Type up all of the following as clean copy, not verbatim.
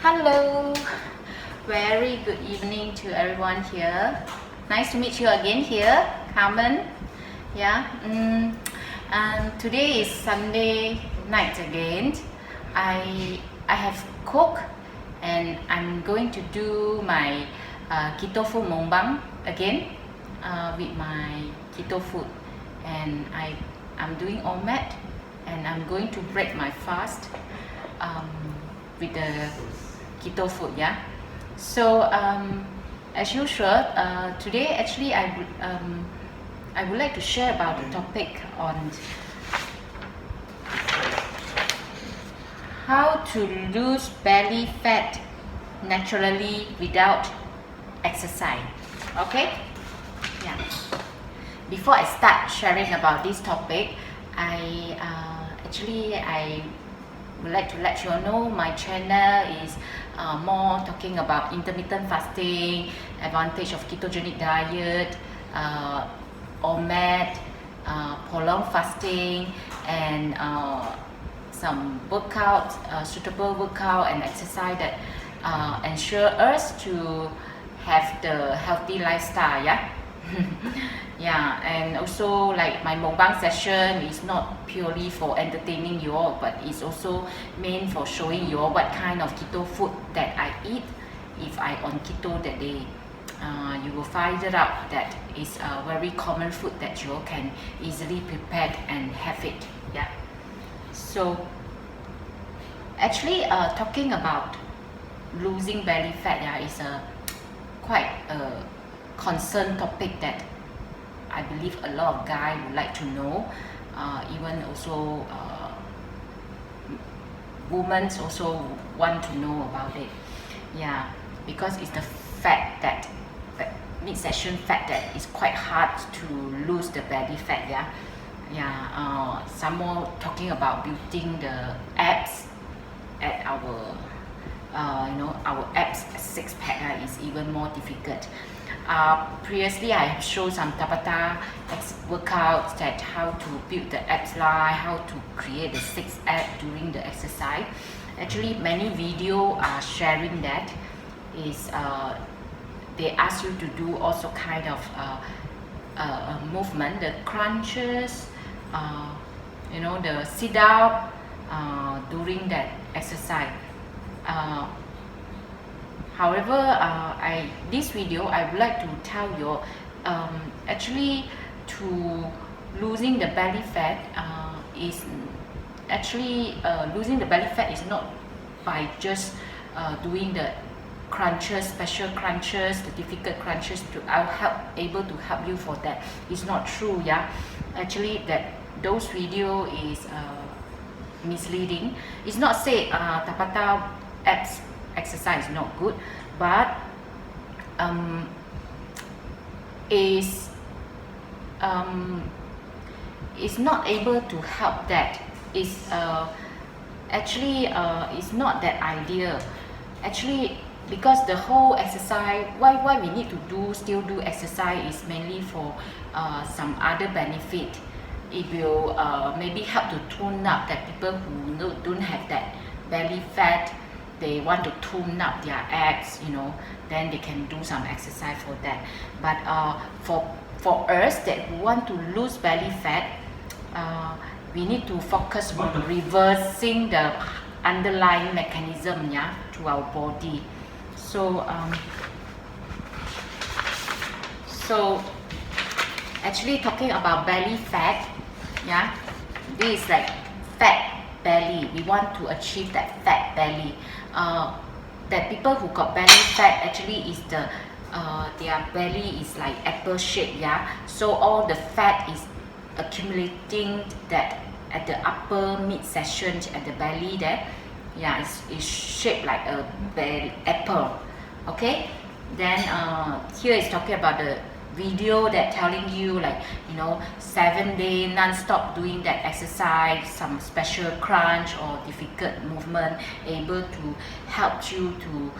Hello, very good evening to everyone here. Nice to meet you again here, Carmen. Yeah, and today is Sunday night again. I have cooked and I'm going to do my keto food mukbang again with my keto food, and I'm doing omelette and I'm going to break my fast with the keto food. Yeah, so as usual, today actually I would like to share about the topic on how to lose belly fat naturally without exercise. Okay, yeah, before I start sharing about this topic, I would like to let you all know my channel is more talking about intermittent fasting, advantage of ketogenic diet, OMAD, prolonged fasting, and some workout, suitable workout and exercise that ensure us to have the healthy lifestyle. Yeah. Yeah, and also like my mukbang session is not purely for entertaining you all, but it's also meant for showing you all what kind of keto food that I eat if I on keto that day. You will find it out that it's a very common food that you all can easily prepare and have it. Yeah, so actually talking about losing belly fat, yeah, is a quite a concern topic that I believe a lot of guys would like to know, even also women also want to know about it. Yeah, because it's the fat that midsection fat that is quite hard to lose the belly fat. Yeah, yeah. Some more talking about building the abs at our our abs six pack is even more difficult. Previously I have shown some Tabata workouts that how to build the abs line, how to create the six abs during the exercise. Actually many video are sharing that is they ask you to do also kind of movement, the crunches, the sit up during that exercise. However, this video I would like to tell you actually to losing the belly fat is actually losing the belly fat is not by just doing the crunches, special crunches, the difficult crunches to able to help you for that. It's not true. Yeah, actually that those video is misleading. It's not say Tabata abs exercise is not good, but is not able to help that. Is actually is not that ideal. Actually, because the whole exercise, why we need to still do exercise is mainly for some other benefit. It will maybe help to tune up that people who don't have that belly fat, they want to tune up their abs, then they can do some exercise for that. But for us that who want to lose belly fat, we need to focus on reversing the underlying mechanism, yeah, to our body. So actually talking about belly fat, yeah, this is like fat belly. We want to achieve that fat belly. That people who got belly fat actually is their belly is like apple shape. Yeah, so all the fat is accumulating that at the upper midsection at the belly there. Yeah, it's shaped like a apple. Okay, then here is talking about the video that telling you like 7-day non-stop doing that exercise, some special crunch or difficult movement able to help you to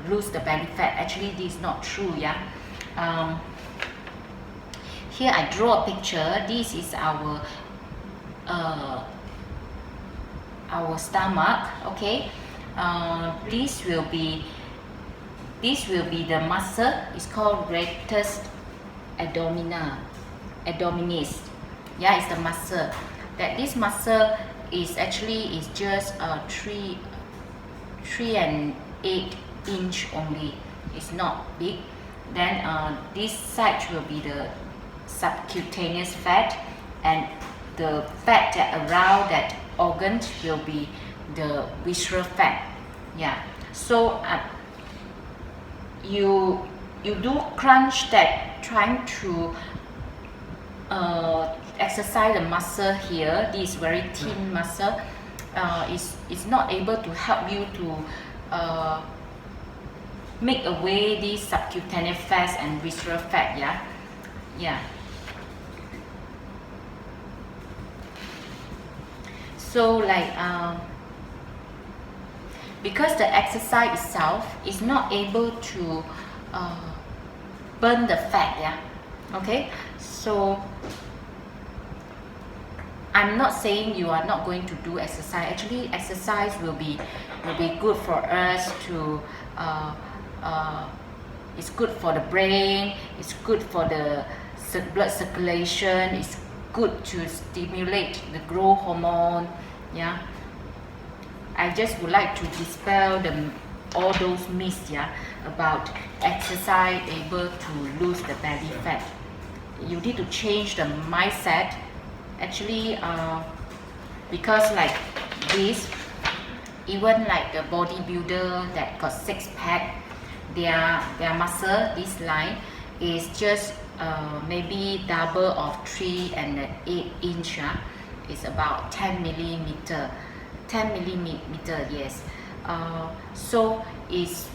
lose the belly fat. Actually this is not true. Yeah, here I draw a picture. This is our stomach. Okay, This will be the muscle. It's called rectus abdominis. Yeah, it's the muscle. That this muscle is actually just 3.8 inch only. It's not big. Then this side will be the subcutaneous fat, and the fat that around that organ will be the visceral fat. Yeah. So you do crunch that, trying to exercise the muscle here. This very thin muscle is not able to help you to make away these subcutaneous fats and visceral fat. Yeah. So like because the exercise itself is not able to burn the fat. Okay, so I'm not saying you are not going to do exercise. Actually, exercise will be good for us to it's good for the brain, it's good for the blood circulation, it's good to stimulate the growth hormone. Yeah, I just would like to dispel all those myths about exercise able to lose the belly fat. You need to change the mindset. Actually, because like this, even like the bodybuilder that got six-pack, their muscle, this line is just maybe double of 3.8 inch. It's about 10 millimeter. Yes. So is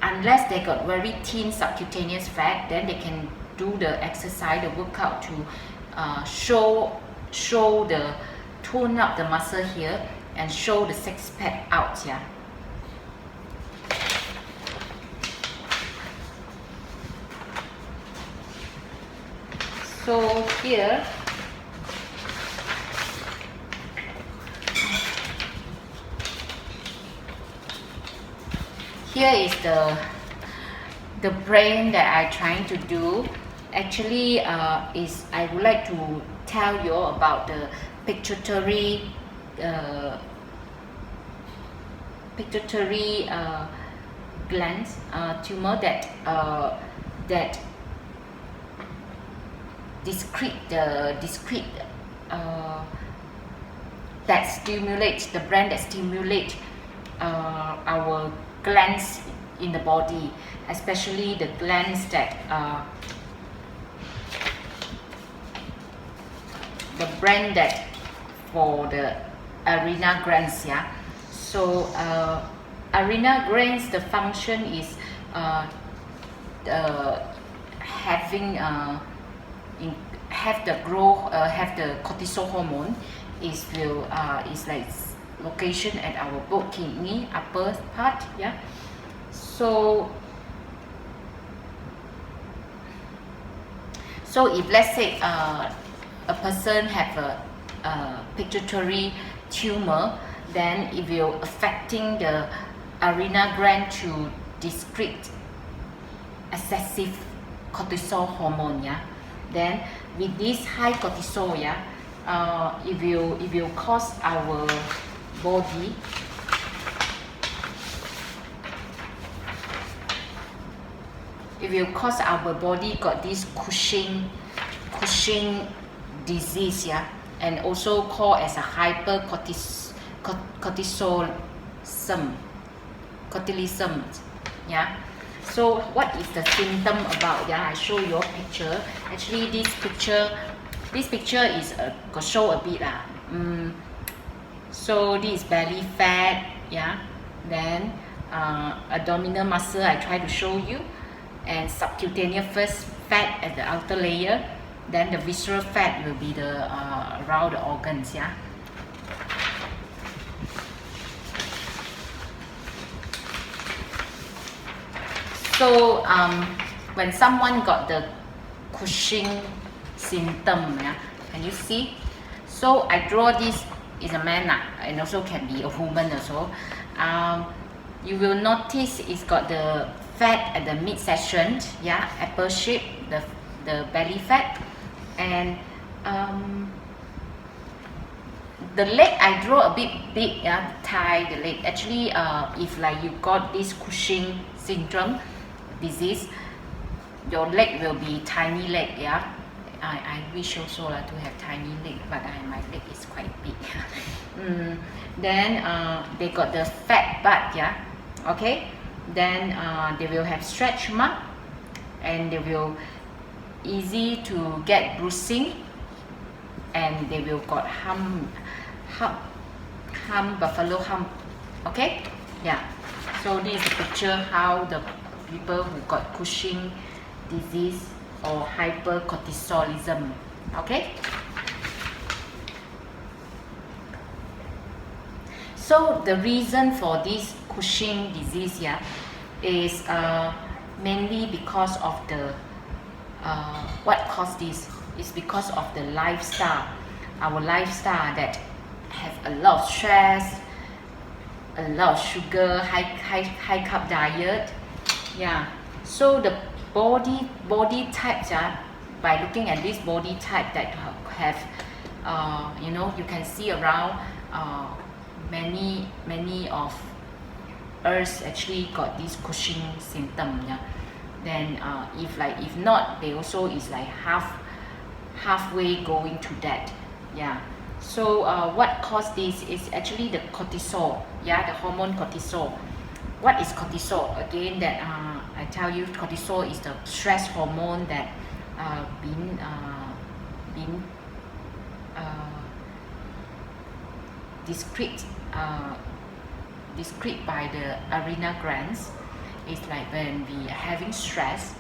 unless they got very thin subcutaneous fat, then they can do the exercise, the workout to show the tone up the muscle here and show the six-pack out. Yeah. So here is the brain that I'm trying to do. Actually, is I would like to tell you about the pituitary glands tumor that that stimulates the brain, that stimulate our glands in the body, especially the glands that the brain that for the adrenal glands. Yeah. So adrenal glands, the function is having have the growth, have the cortisol hormone is like location at our both kidney upper part. Yeah. So if let's say a person have a pituitary tumor, then it will affecting the adrenal gland to secrete excessive cortisol hormone. Yeah. Then with this high cortisol, it will cause our body got this Cushing disease. Yeah, and also called as a hypercortisolism. Yeah. So what is the symptom about? Yeah, I show you a picture. Actually, this picture is show a bit so this is belly fat. Yeah. Then abdominal muscle I try to show you, and subcutaneous fat at the outer layer. Then the visceral fat will be the around the organs. Yeah. So when someone got the Cushing symptom, can you see? So I draw this is a man and also can be a woman also. You will notice it's got the fat at the midsection, yeah, apple shape, the belly fat. And the leg I draw a bit big, yeah, thigh, the leg. Actually, if like you got this Cushing syndrome disease, your leg will be tiny leg, yeah. I wish also to have tiny leg, but my leg is quite big. Then they got the fat butt, yeah. Okay. Then they will have stretch mark, and they will easy to get bruising, and they will got hump, buffalo hump. Okay, yeah. So this is the picture how the people who got Cushing disease or hypercortisolism. Okay. So the reason for this Cushing disease, yeah, is mainly because of the what caused this is because of the lifestyle, our lifestyle that have a lot of stress, a lot of sugar, high carb diet, yeah. So the body types, by looking at this body type that have you know, you can see around many of us actually got this Cushing symptom, yeah. Then if not, they also is like halfway going to that, yeah. So what caused this is actually the cortisol, yeah, the hormone cortisol. What is cortisol? Again, that I tell you, cortisol is the stress hormone that been discrete by the adrenal glands. It's like when we are having stress,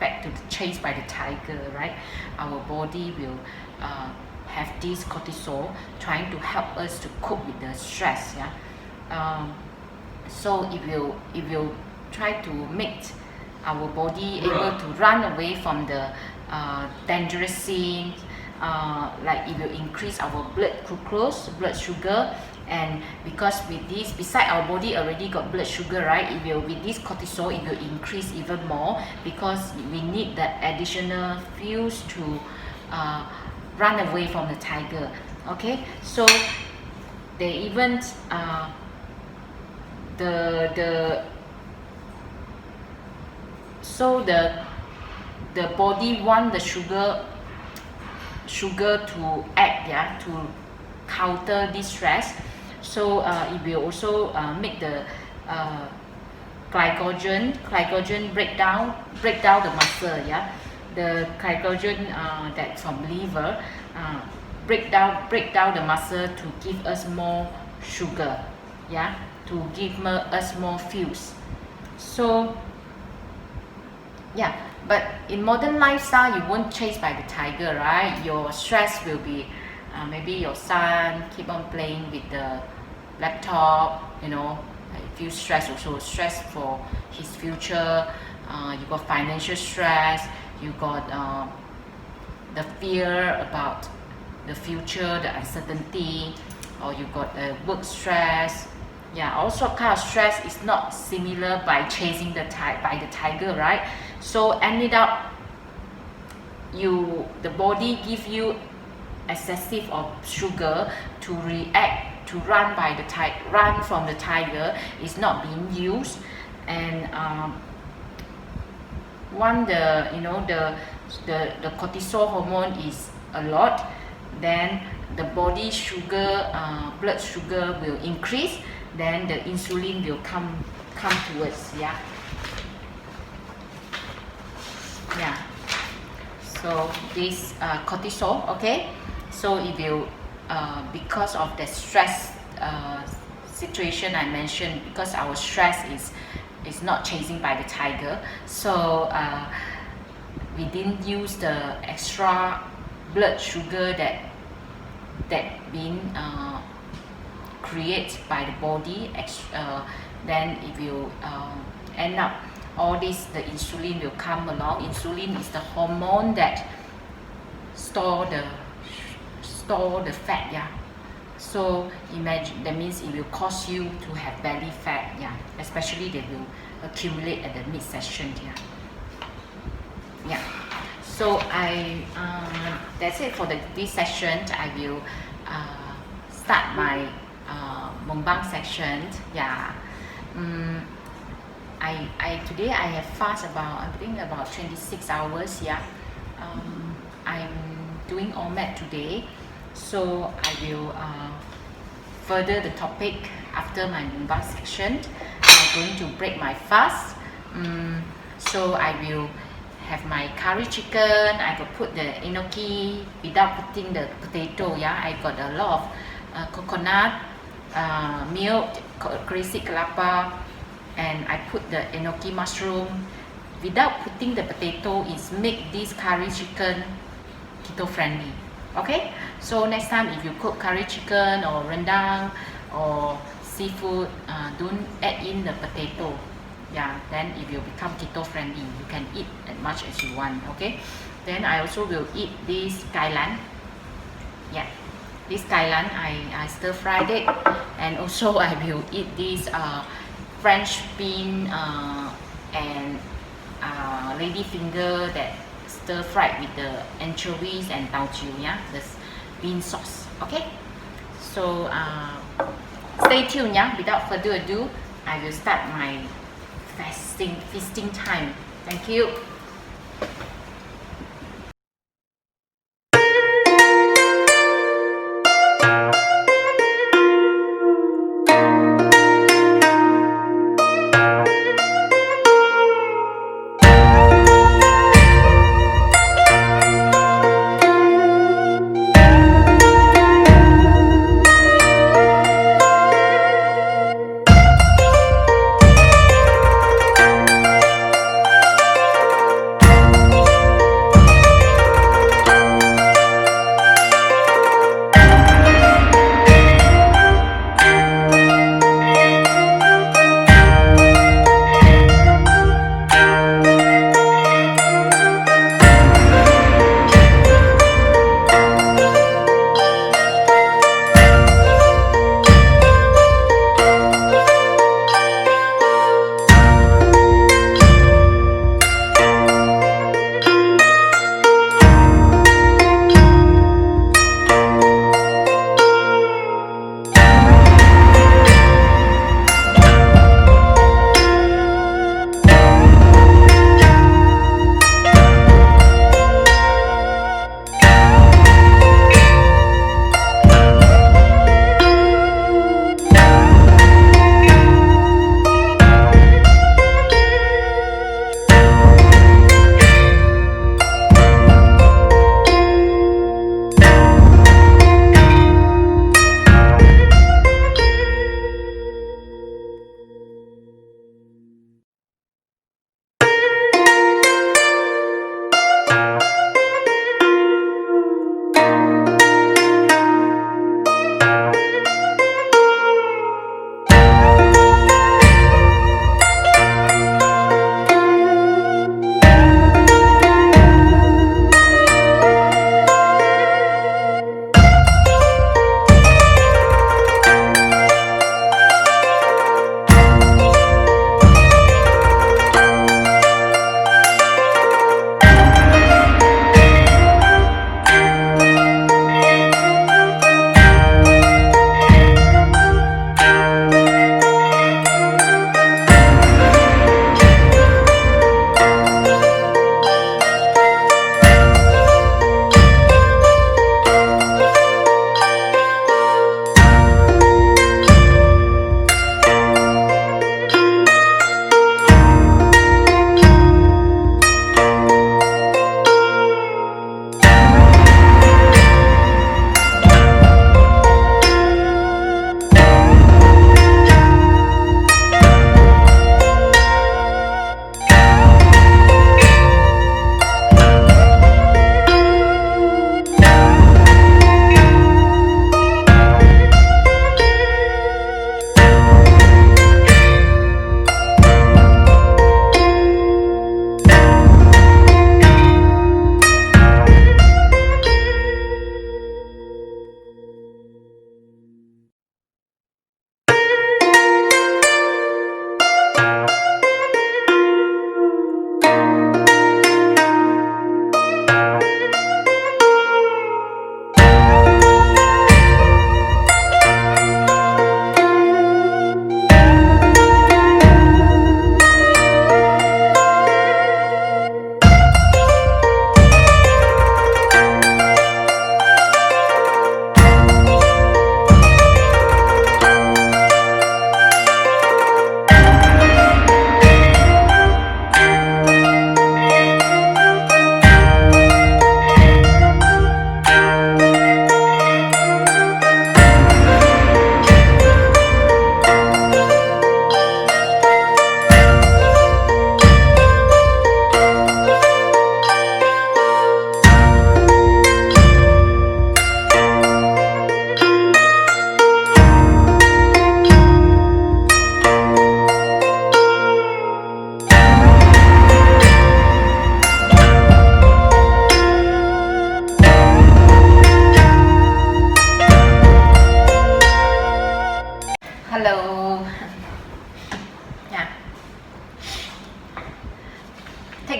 back to the chase by the tiger, right? Our body will have this cortisol trying to help us to cope with the stress, yeah. So it will try to make our body able to run away from the dangerous scene. Like it will increase our blood glucose, blood sugar. And because with this, beside our body already got blood sugar, right, it will, with this cortisol, it will increase even more, because we need that additional fuels to run away from the tiger. Okay, so they even the body want the sugar to act, yeah, to counter this stress. So it will also make the glycogen break down the muscle, yeah. The glycogen that from liver break down the muscle to give us more sugar, yeah, to give us more fuels. So yeah, but in modern lifestyle, you won't chase by the tiger, right? Your stress will be maybe your son keep on playing with the laptop, you know, feel stress, also stress for his future. You got financial stress, you got the fear about the future, the uncertainty, or you got work stress. Yeah, also kind of stress is not similar by chasing the tiger, right? So ended up the body give you excessive of sugar to react, to run from the tiger, is not being used. And the cortisol hormone is a lot, then the body sugar, blood sugar will increase, then the insulin will come towards, yeah. So this cortisol, okay, so it will because of the stress situation I mentioned, because our stress is not chasing by the tiger, so we didn't use the extra blood sugar that being created by the body, then it will end up all this, the insulin will come along. Insulin is the hormone that store the fat, yeah, So imagine, that means it will cause you to have belly fat, yeah. Especially they will accumulate at the mid-session, yeah. Yeah. So that's it for this session. I will start my mukbang section. Yeah. Today I have fast about, I think about 26 hours. Yeah. I'm doing omelette today, so I will further the topic after my mukbang section. I'm going to break my fast. So I will have my curry chicken. I could put the enoki without putting the potato. Yeah, I got a lot of coconut milk, crazy kelapa, and I put the enoki mushroom without putting the potato. Is make this curry chicken keto friendly. Okay, so next time if you cook curry chicken or rendang or seafood, don't add in the potato. Yeah, then it will become keto friendly. You can eat as much as you want. Okay, then I also will eat this kailan. Yeah, this kailan I stir fried it, and also I will eat this French bean and lady finger that stir fried with the anchovies and taujiu. Yeah, this bean sauce. Okay, so stay tuned. Yeah, without further ado, I will start my feasting time. Thank you.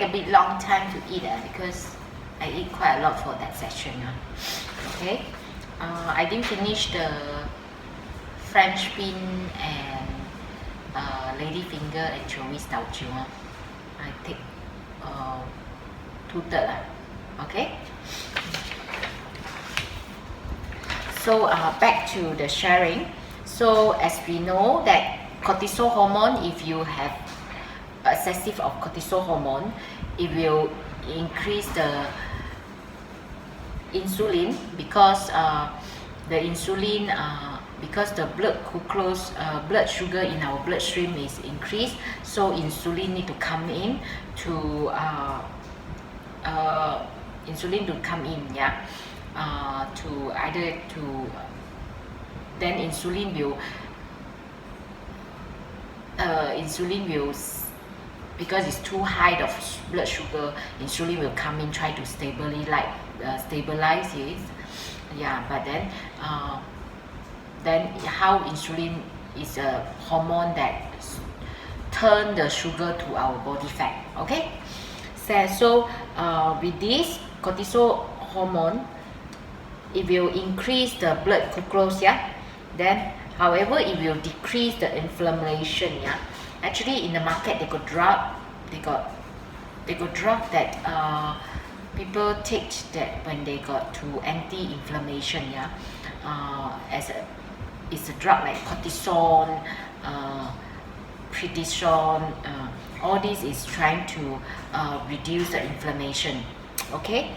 take a bit long time to eat because I eat quite a lot for that session. Okay, I didn't finish the French bean and lady finger anchovies tau chiu. I take 2/3. Okay. So back to the sharing. So as we know that cortisol hormone, if you have excessive of cortisol hormone, it will increase the insulin because the insulin because the blood glucose blood sugar in our bloodstream is increased, so insulin need to come in to to either to then insulin will because it's too high of blood sugar, insulin will come in, try to stabilize it. But then how insulin is a hormone that turn the sugar to our body fat. Okay, so with this cortisol hormone, it will increase the blood glucose. Then however it will decrease the inflammation. Actually in the market they got drug that people take that when they got to anti-inflammation. It's a drug like cortisone, prednisone, all this is trying to reduce the inflammation. Okay.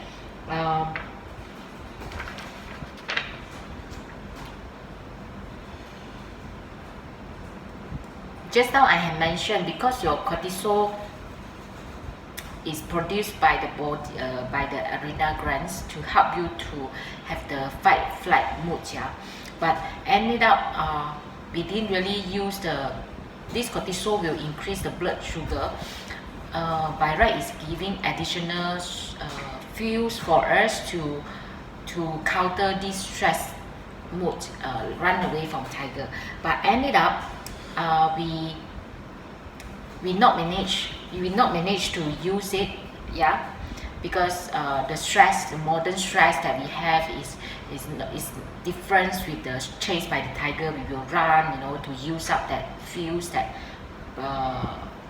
Just now I have mentioned, because your cortisol is produced by the body, by the adrenal glands to help you to have the fight-flight mood. But ended up we didn't really use this cortisol will increase the blood sugar. By right, is giving additional fuels for us to counter this stress mood, run away from tiger. But ended up we will not manage to use it, because the modern stress that we have is different with the chase by the tiger. We will run, to use up that fuels that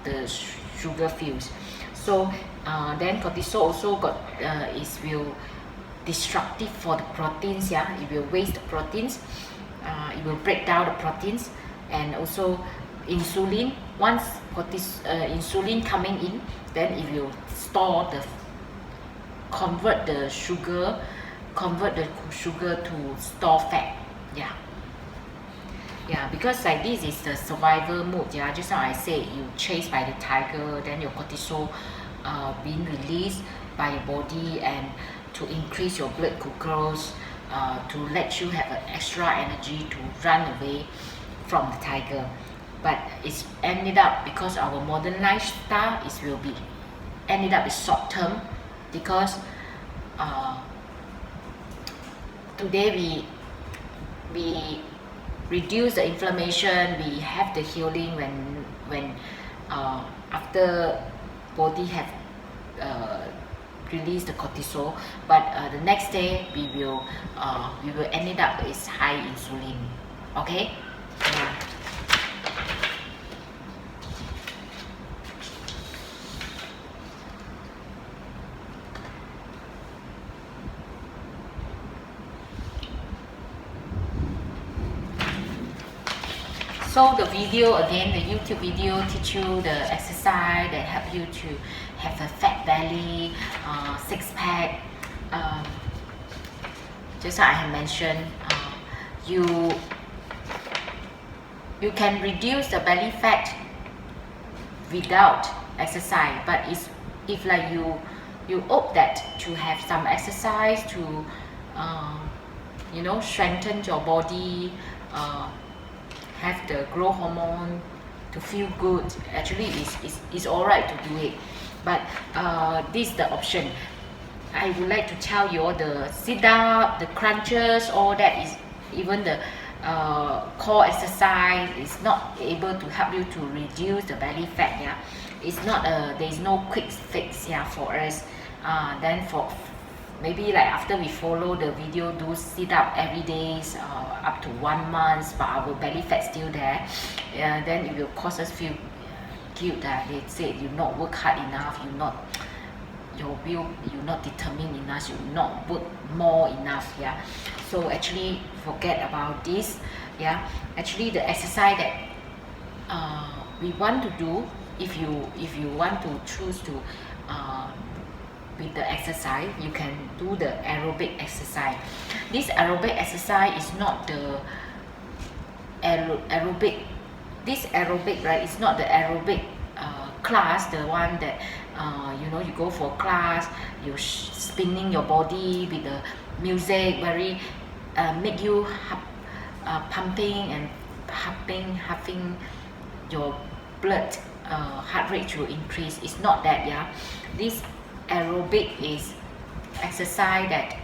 the sugar fuels. So then cortisol also got will destructive for the proteins. It will waste the proteins. It will break down the proteins. And also insulin, once insulin coming in, then it will convert the sugar to store fat. Because like this is the survival mode. Just now I said you chased by the tiger, then your cortisol being released by your body and to increase your blood glucose, to let you have an extra energy to run away from the tiger. But it's ended up, because our modern lifestyle will be ended up is short term, because today we reduce the inflammation, we have the healing when after body have release the cortisol, but the next day we will ended up is high insulin. Okay. So the video again, the YouTube video teach you the exercise that help you to have a fat belly, six pack. Just like I have mentioned, you can reduce the belly fat without exercise, but if like you hope that to have some exercise to strengthen your body, have the growth hormone to feel good, actually it's alright to do it. But this is the option. I would like to tell you all the sit up, the crunches, all that is even the core exercise is not able to help you to reduce the belly fat. Yeah, it's not there is no quick fix. Yeah, for us. Then for maybe like after we follow the video, do sit up every day up to 1 month, but our belly fat still there, then it will cause us feel guilt that they say you not work hard enough, you not your will, you not determined enough, you not work more enough. Yeah, so actually forget about this. Yeah, actually the exercise that we want to do, if you want to choose to with the exercise, you can do the aerobic exercise. This aerobic exercise is not the aerobic, this aerobic, right, it's not the aerobic class, the one that you know, you go for class, you spinning your body with the music, very make you pumping and huffing your blood, heart rate will increase. It's not that. Yeah, this aerobic is exercise that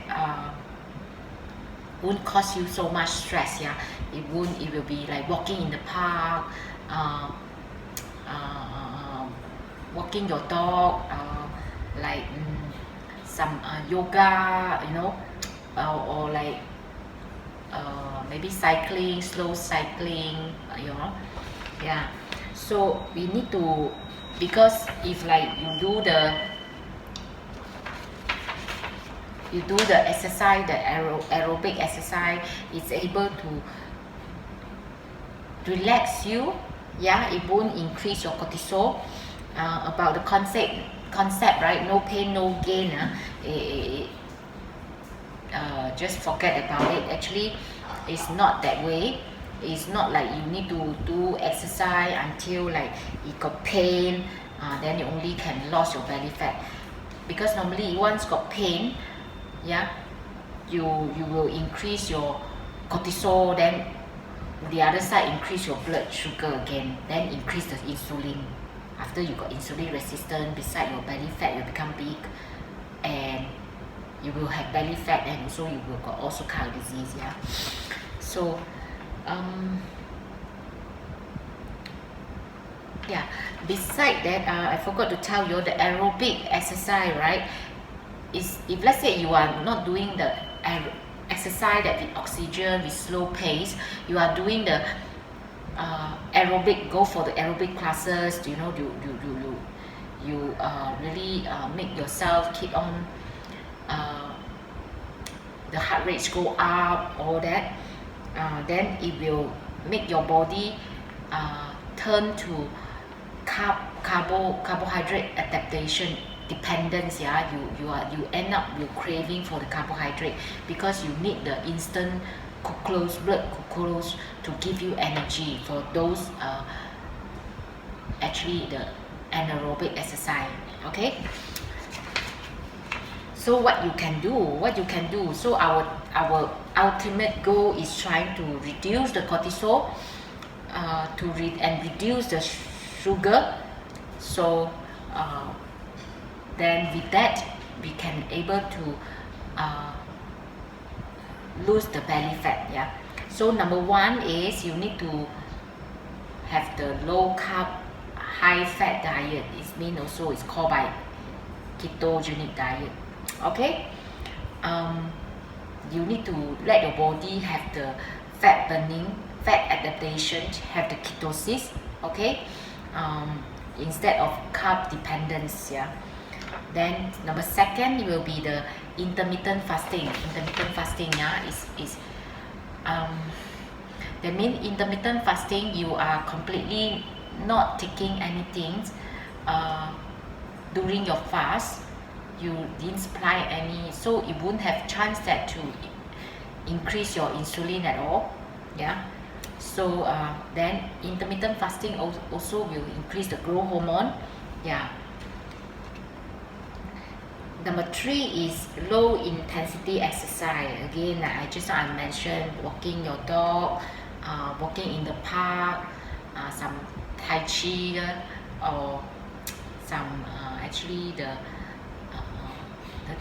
won't cause you so much stress. Yeah, it will be like walking in the park, walking your dog, like some yoga, you know, or like maybe cycling, slow cycling, you know. Yeah, so we need to, because if like you do the exercise, the aerobic exercise, it's able to relax you. Yeah, it won't increase your cortisol. About the concept, right? No pain, no gain. Just forget about it. Actually, it's not that way. It's not like you need to do exercise until like it got pain, then you only can lose your belly fat. Because normally once got pain, yeah, you will increase your cortisol, then the other side increase your blood sugar again, then increase the insulin. After you got insulin resistance, beside your belly fat will become big, and you will have belly fat, and also you will got also kind of disease. Yeah, so yeah, beside that, I forgot to tell you the aerobic exercise, right, is if let's say you are not doing the exercise that with oxygen, with slow pace, you are doing the aerobic, go for the aerobic classes, you know, you really make yourself keep on the heart rates go up, all that, then it will make your body turn to carbohydrate adaptation dependence. Yeah, you end up you craving for the carbohydrate, because you need the instant glucose, blood glucose, to give you energy for those actually the anaerobic exercise. Okay, so what you can do, so our ultimate goal is trying to reduce the cortisol, and reduce the sugar. So then with that we can able to lose the belly fat. Yeah, so number one is you need to have the low carb high fat diet. It means also it's called by ketogenic diet. Okay, you need to let your body have the fat burning, fat adaptation, have the ketosis. Okay, instead of carb dependence. Yeah, then number second will be the intermittent fasting. Yeah, is that means intermittent fasting, you are completely not taking anything during your fast. You didn't supply any, so it won't have chance that to increase your insulin at all. Yeah, so then intermittent fasting also will increase the growth hormone. Yeah. Number three is low intensity exercise. Again, like I mentioned, walking your dog, walking in the park, some tai chi, or some actually the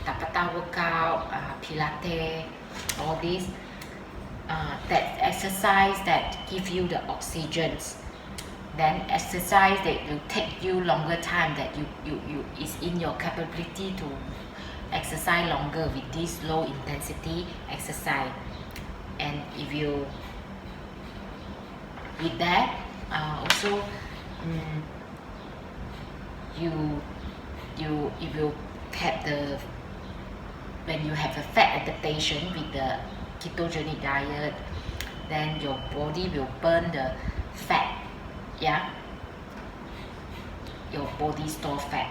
Tabata workout, Pilates, all these. that exercise that give you the oxygens, then exercise that will take you longer time, that you is in your capability to exercise longer with this low intensity exercise. And if you with that also if you have the when you have a fat adaptation with the ketogenic diet, then your body will burn the fat, yeah, your body store fat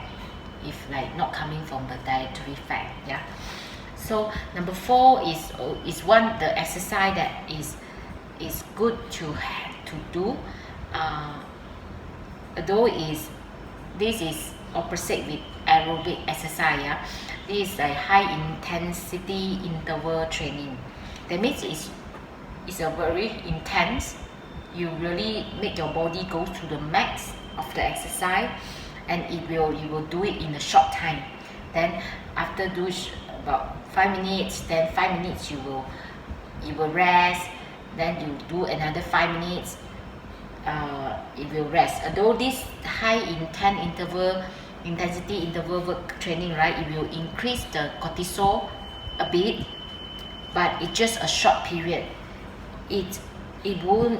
if like not coming from the dietary fat, yeah. So number 4 is one the exercise that is good to do, although this is opposite with aerobic exercise, yeah. This is a high intensity interval training. That means it's a very intense. You really make your body go to the max of the exercise, and you will do it in a short time. Then after do about 5 minutes, then 5 minutes you will rest, then you do another 5 minutes, it will rest. Although this high intensity interval work training, right, it will increase the cortisol a bit, but it's just a short period. It won't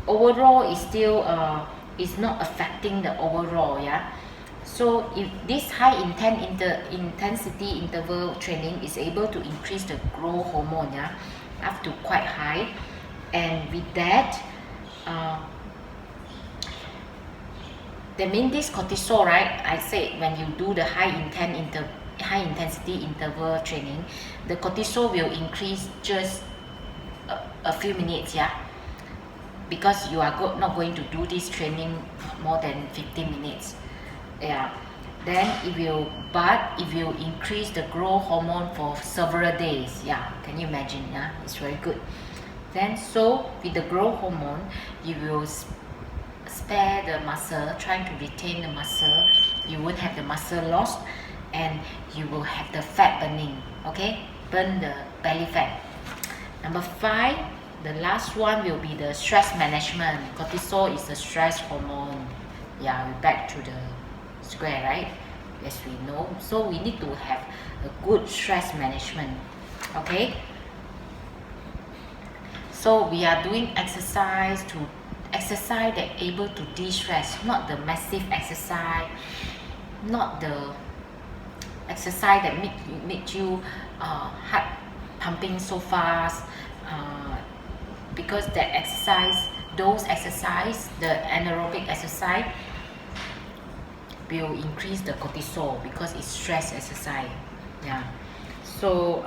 overall, is still is not affecting the overall, yeah. So if this high intensity interval training is able to increase the growth hormone, yeah, up to quite high, and with that that means this cortisol, right, I said when you do the high intensity interval training, the cortisol will increase just a few minutes, yeah, because you are not going to do this training more than 15 minutes, yeah. Then it will increase the growth hormone for several days, yeah. Can you imagine? Yeah, it's very good. Then so with the growth hormone, you will spare the muscle, trying to retain the muscle. You won't have the muscle loss, and you will have the fat burning, okay, burn the belly fat. Number 5, the last one will be the stress management. Cortisol is the stress hormone, yeah. We're back to the square, right? Yes, we know. So we need to have a good stress management, okay. So we are doing exercise that able to de-stress, not the massive exercise, not the exercise that make you heart pumping so fast, because that those exercise, the anaerobic exercise, will increase the cortisol because it's stress exercise, yeah. So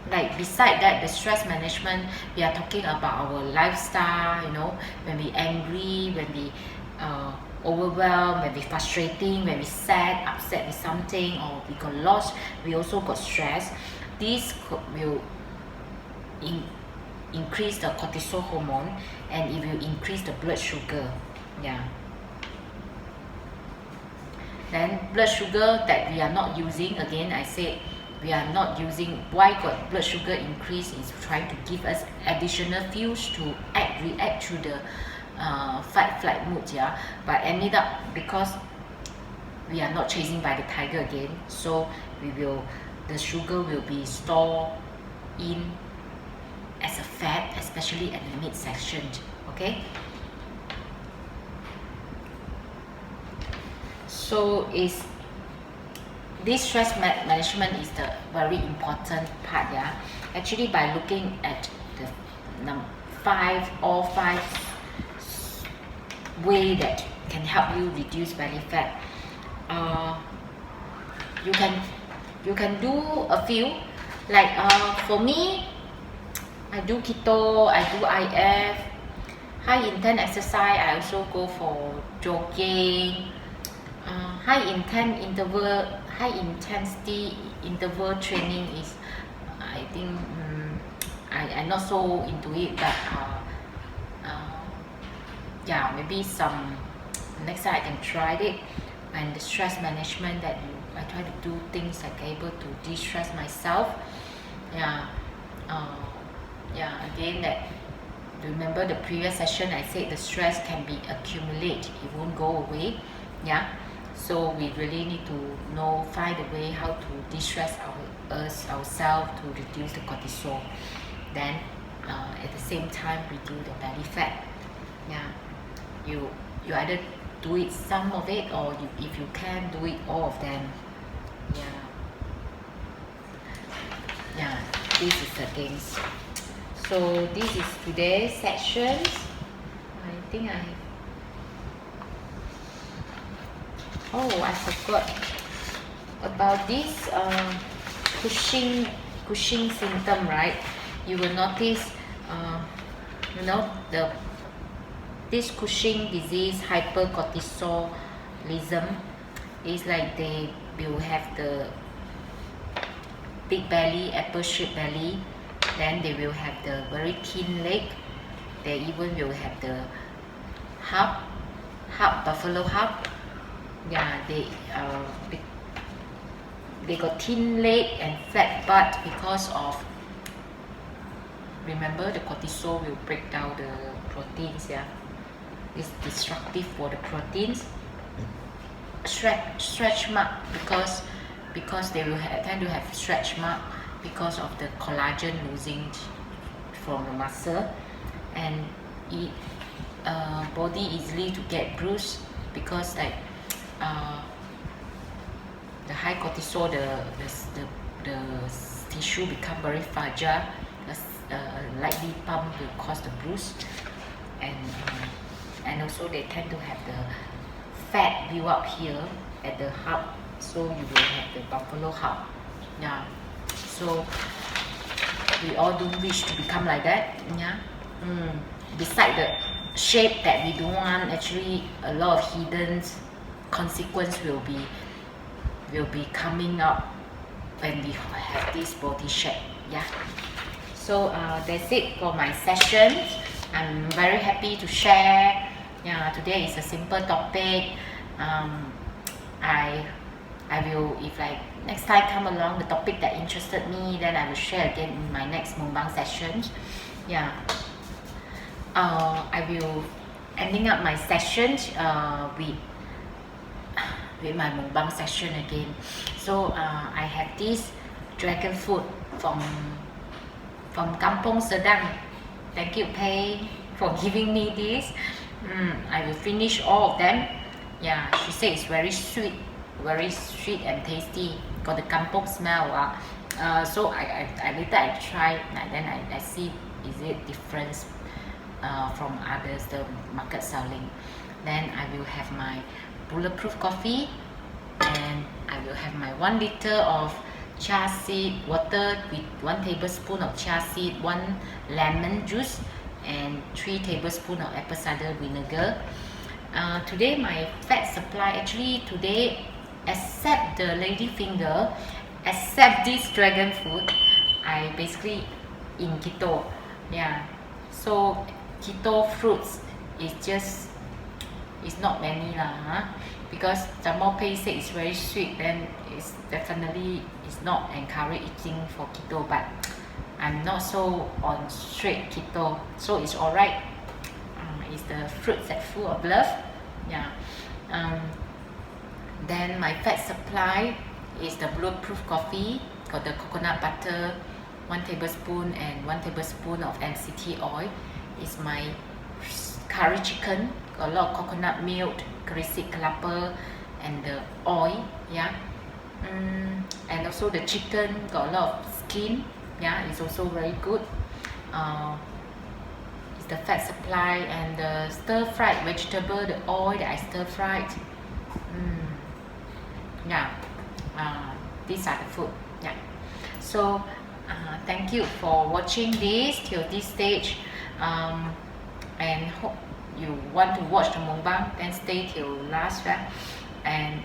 like beside that, the stress management, we are talking about our lifestyle, you know, when we angry, when we overwhelmed, when we frustrating, when we sad, upset with something, or we got lost, we also got stress. This will increase the cortisol hormone, and it will increase the blood sugar, yeah. Then blood sugar that we are not using, again I said we are not using. Why got blood sugar increase is trying to give us additional fuels to react to the fight flight mood, yeah. But ended up, because we are not chasing by the tiger again, so the sugar will be stored in as a fat, especially at the midsection, okay. So this stress management is the very important part, yeah. Actually, by looking at the all five way that can help you reduce belly fat, you can do a few. Like for me, I do keto, I do IF, high intense exercise. I also go for jogging. High intensity interval training is, I think, I'm not so into it, but yeah, maybe next time I can try it. And the stress management, that I try to do things like able to de-stress myself, yeah. Yeah, again, that remember the previous session I said the stress can be accumulate, it won't go away. Yeah, so we really need to find a way how to de-stress ourselves to reduce the cortisol, then at the same time reduce the belly fat. Yeah, you either do it some of it, or if you can do it all of them. Yeah, this is the things. So this is today's sections. I think I forgot about this Cushing symptom, right? You will notice this Cushing disease, hypercortisolism, is like they will have the big belly, apple-shaped belly, then they will have the very thin leg, they even will have the buffalo hump. Yeah, they got thin leg and flat butt because of, remember, the cortisol will break down the proteins. Yeah, it's destructive for the proteins. Stretch mark, because they will tend to have stretch mark because of the collagen losing from the muscle, and body easily to get bruised because like the high cortisol, the tissue become very fragile. Lightly pump will cause the bruise, and also they tend to have the fat build up here at the hump, so you will have the buffalo hump. Yeah, so we all don't wish to become like that. Yeah. Beside the shape that we don't want, actually a lot of hidden consequence will be coming up when we have this body shape. Yeah, so that's it for my session. I'm very happy to share. Yeah, today is a simple topic. I will, if like next time come along the topic that interested me, then I will share again in my next Mukbang sessions. Yeah, I will ending up my sessions with my Mukbang session again. So I have this dragon fruit from Kampong Sedang. Thank you, Pei, for giving me this. I will finish all of them. Yeah, she said it's very sweet and tasty. Got the kampong smell. So I later try, and then I see is it different from others the market selling. Then I will have my bulletproof coffee, and I will have my 1 liter of chia seed water with 1 tablespoon of chia seed, 1 lemon juice, and 3 tablespoons of apple cider vinegar. Today my fat supply, actually today, except the lady finger, except this dragon fruit, I basically in keto. Yeah, so keto fruits is not many lah, because the more paste it's very sweet, then it's definitely not encourage eating for keto, but I'm not so on straight keto, so it's alright. It's the fruits that full of love. Yeah. Then my fat supply is the bulletproof coffee, got the coconut butter 1 tablespoon and 1 tablespoon of MCT oil. Is my curry chicken, got a lot of coconut milk, kerisik kelapa, and the oil. Yeah. And also the chicken got a lot of skin. Yeah, it's also very good. It's the fat supply, and the stir-fried vegetable, the oil that I stir-fried. Yeah, these are the food. Yeah, so thank you for watching this till this stage, and hope you want to watch the Mukbang, then stay till last. Right? And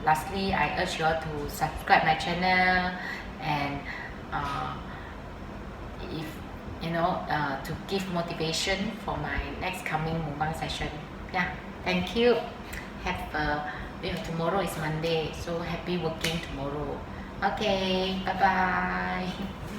lastly, I urge you all to subscribe my channel, and if you know, to give motivation for my next coming Mukbang session. Yeah, thank you. Have tomorrow is Monday, so happy working tomorrow. Okay, bye bye.